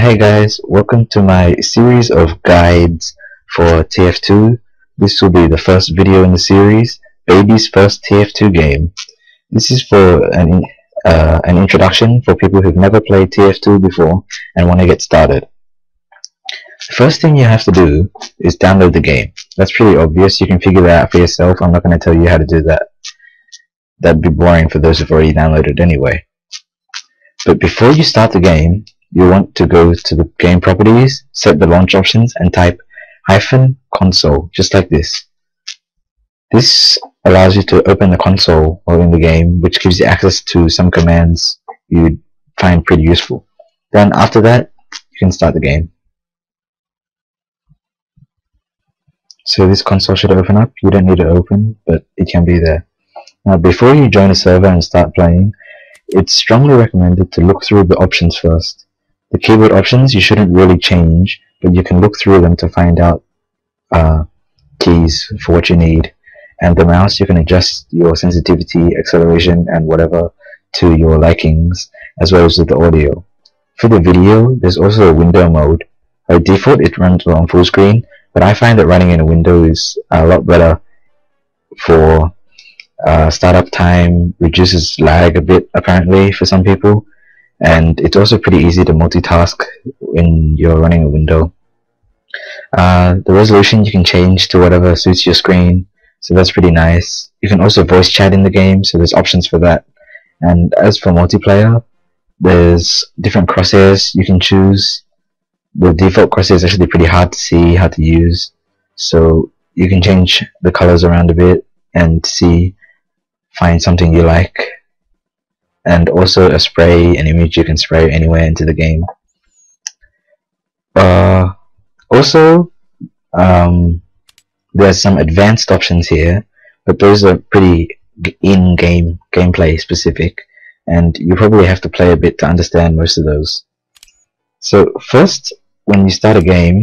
Hey guys, welcome to my series of guides for TF2. This will be the first video in the series, Baby's first TF2 game. This is for an introduction for people who've never played TF2 before and want to get started. The first thing you have to do is download the game. That's pretty obvious, you can figure that out for yourself. I'm not going to tell you how to do that. That'd be boring for those who've already downloaded anyway. But before you start the game, you want to go to the game properties, set the launch options, and type -console, just like this. This allows you to open the console while in the game, which gives you access to some commands you'd find pretty useful. Then after that, you can start the game. So this console should open up. You don't need to open, but it can be there. Now before you join a server and start playing, it's strongly recommended to look through the options first. The keyboard options you shouldn't really change, but you can look through them to find out keys for what you need. And the mouse, you can adjust your sensitivity, acceleration, and whatever to your likings, as well as with the audio. For the video, there's also a window mode. By default, it runs on full screen, but I find that running in a window is a lot better for startup time, reduces lag a bit apparently for some people, and it's also pretty easy to multitask when you're running a window. The resolution you can change to whatever suits your screen, so that's pretty nice. You can also voice chat in the game, so there's options for that. And as for multiplayer, there's different crosshairs you can choose. The default crosshair is actually pretty hard to see, hard to use, so you can change the colors around a bit and find something you like. And also a spray, an image you can spray anywhere into the game. Also, there's some advanced options here, but those are pretty in-game gameplay specific, and you probably have to play a bit to understand most of those. So first, when you start a game,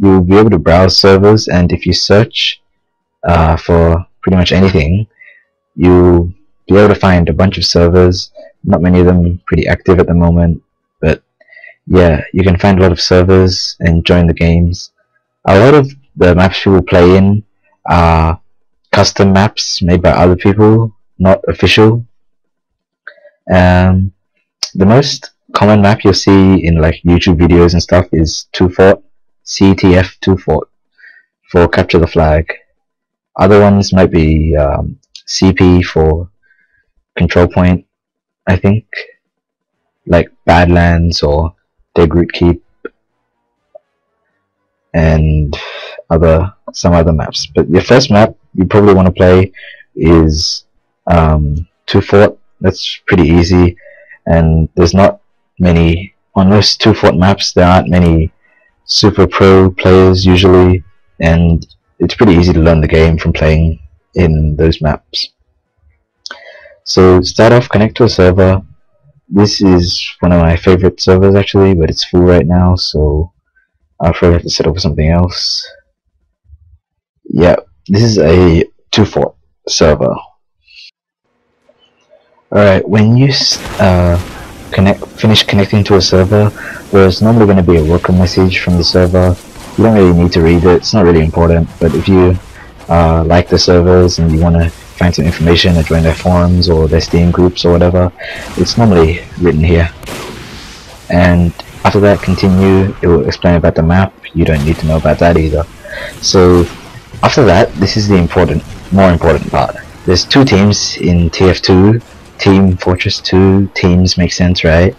you'll be able to browse servers, and if you search for pretty much anything, you'll be able to find a bunch of servers. Not many of them pretty active at the moment, but yeah, you can find a lot of servers and join the games. A lot of the maps people play in are custom maps made by other people, not official. The most common map you'll see in like YouTube videos and stuff is 2 Fort, TF2 Fort, for capture the flag. Other ones might be CP for control point, I think, like Badlands or Degroot Keep, and some other maps. But your first map you probably want to play is 2 Fort. That's pretty easy, and there's not many on most 2 Fort maps. There aren't many super pro players usually, and it's pretty easy to learn the game from playing in those maps. So start off, connect to a server. This is one of my favorite servers actually, but it's full right now, so I'll probably have to set up something else. Yeah, this is a 2 Fort server. Alright, when you finish connecting to a server, there's normally going to be a welcome message from the server. You don't really need to read it, it's not really important, but if you like the servers and you want to find some information or join their forums or their Steam groups or whatever, it's normally written here. And after that, continue. It will explain about the map. You don't need to know about that either. So after that, this is the more important part. There's 2 teams in TF2. Team Fortress 2. Teams make sense, right?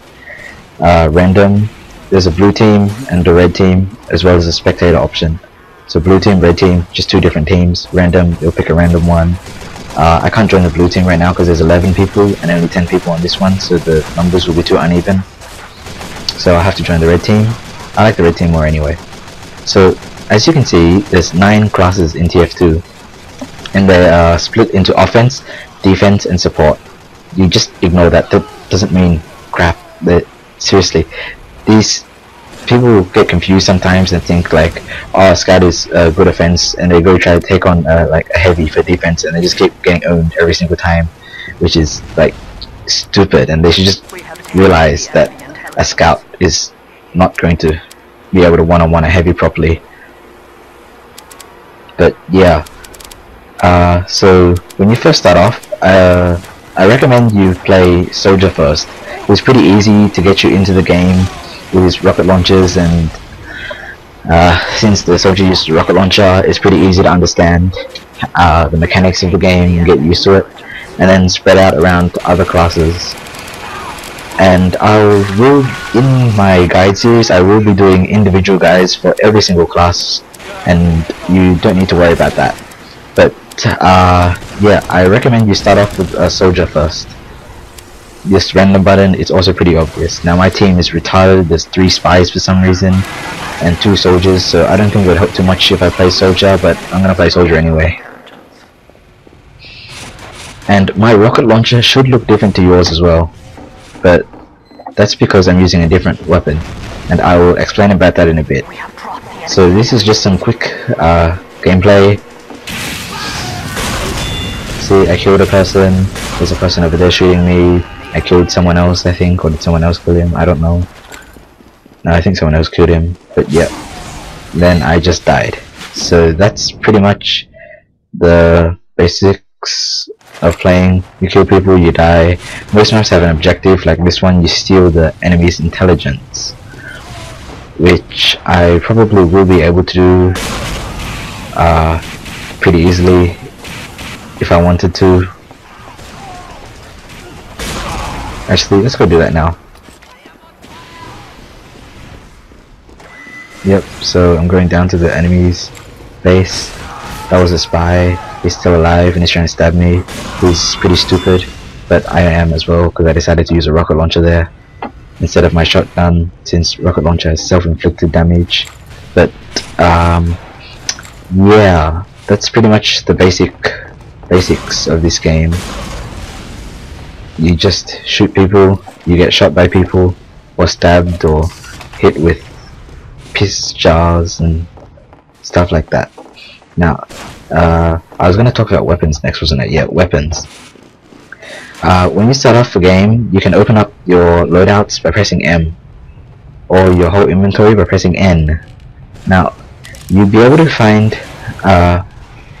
Random. There's a blue team and a red team, as well as a spectator option. So blue team, red team, just 2 different teams. Random, you'll pick a random one. I can't join the blue team right now because there's 11 people and only 10 people on this one, so the numbers will be too uneven. So I'll have to join the red team. I like the red team more anyway. So as you can see, there's 9 classes in TF2, and they are split into offense, defense, and support. You just ignore that. That doesn't mean crap. Seriously, these people get confused sometimes and think like, oh, Scout is a good offense, and they go try to take on like a heavy for defense, and they just keep getting owned every single time, which is like stupid. And they should just realize that a Scout is not going to be able to one-on-one a heavy properly. But yeah, so when you first start off, I recommend you play Soldier first. It's pretty easy to get you into the game with his rocket launchers, and since the Soldier uses a rocket launcher, it's pretty easy to understand the mechanics of the game and get used to it, and then spread out around to other classes. And in my guide series, I will be doing individual guides for every single class, and you don't need to worry about that. But yeah, I recommend you start off with a Soldier first. This random button is also pretty obvious. Now my team is retarded, there's 3 spies for some reason, and 2 soldiers, so I don't think it would help too much if I play Soldier, but I'm gonna play Soldier anyway. And my rocket launcher should look different to yours as well, but that's because I'm using a different weapon, and I will explain about that in a bit. So this is just some quick gameplay. See, I killed a person, there's a person over there shooting me, I killed someone else I think, or did someone else kill him? I don't know. No, I think someone else killed him, but yeah. Then I just died. So that's pretty much the basics of playing. You kill people, you die. Most maps have an objective, like this one, you steal the enemy's intelligence, which I probably will be able to do pretty easily if I wanted to. Actually, let's go do that now. Yep, so I'm going down to the enemy's base. That was a spy. He's still alive and he's trying to stab me. He's pretty stupid, but I am as well, because I decided to use a rocket launcher there instead of my shotgun, since rocket launcher has self-inflicted damage. But yeah, that's pretty much the basics of this game. You just shoot people, you get shot by people, or stabbed, or hit with piss jars and stuff like that. Now, I was going to talk about weapons next, wasn't it? Yeah, weapons. When you start off the game, you can open up your loadouts by pressing M, or your whole inventory by pressing N. Now, you'll be able to find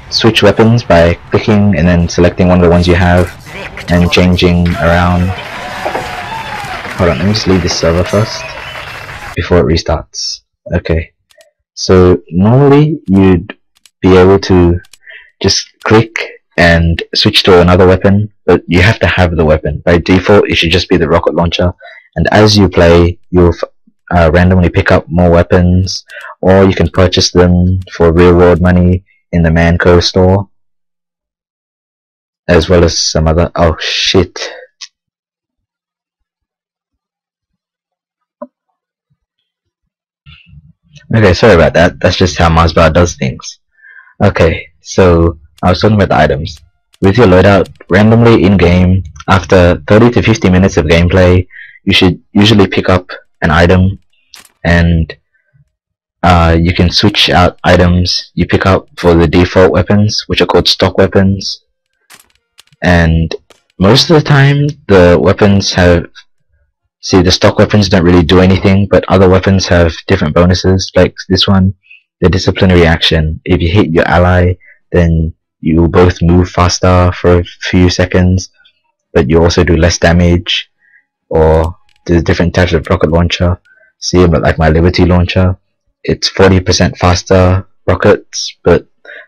switch weapons by clicking and then selecting one of the ones you have and changing around. Hold on, let me just leave this server first before it restarts. Okay, so normally you'd be able to just click and switch to another weapon, but you have to have the weapon. By default it should just be the rocket launcher, and as you play you'll randomly pick up more weapons, or you can purchase them for real world money in the Manco store, as well as some other— oh shit. Okay, sorry about that. That's just how Maazbaa does things. Okay, so I was talking about the items. With your loadout, randomly in-game, after 30 to 50 minutes of gameplay, you should usually pick up an item, and you can switch out items you pick up for the default weapons, which are called stock weapons. And most of the time, the weapons have— see, the stock weapons don't really do anything, but other weapons have different bonuses, like this one, the disciplinary action. If you hit your ally, then you will both move faster for a few seconds, but you also do less damage. Or there's different types of rocket launcher. See, like my Liberty launcher, it's 40% faster rockets, but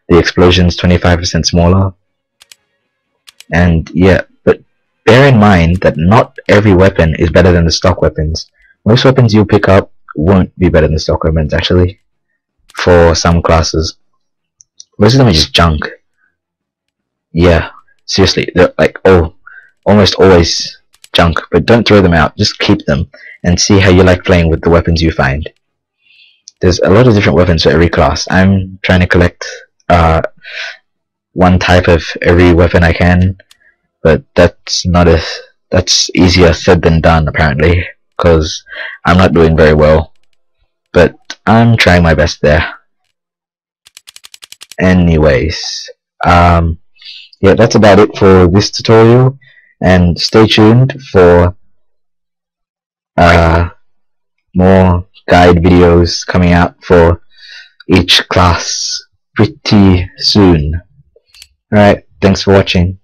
the explosion's 25% smaller. And yeah, but bear in mind that not every weapon is better than the stock weapons. Most weapons you pick up won't be better than stock weapons, actually, for some classes. Most of them are just junk. Yeah, seriously, they're like almost always junk, but don't throw them out, just keep them and see how you like playing with the weapons you find. There's a lot of different weapons for every class. I'm trying to collect one type of every weapon I can, but that's easier said than done, apparently, because I'm not doing very well, but I'm trying my best there. Anyways, yeah, that's about it for this tutorial, and stay tuned for more guide videos coming out for each class pretty soon. Alright, thanks for watching.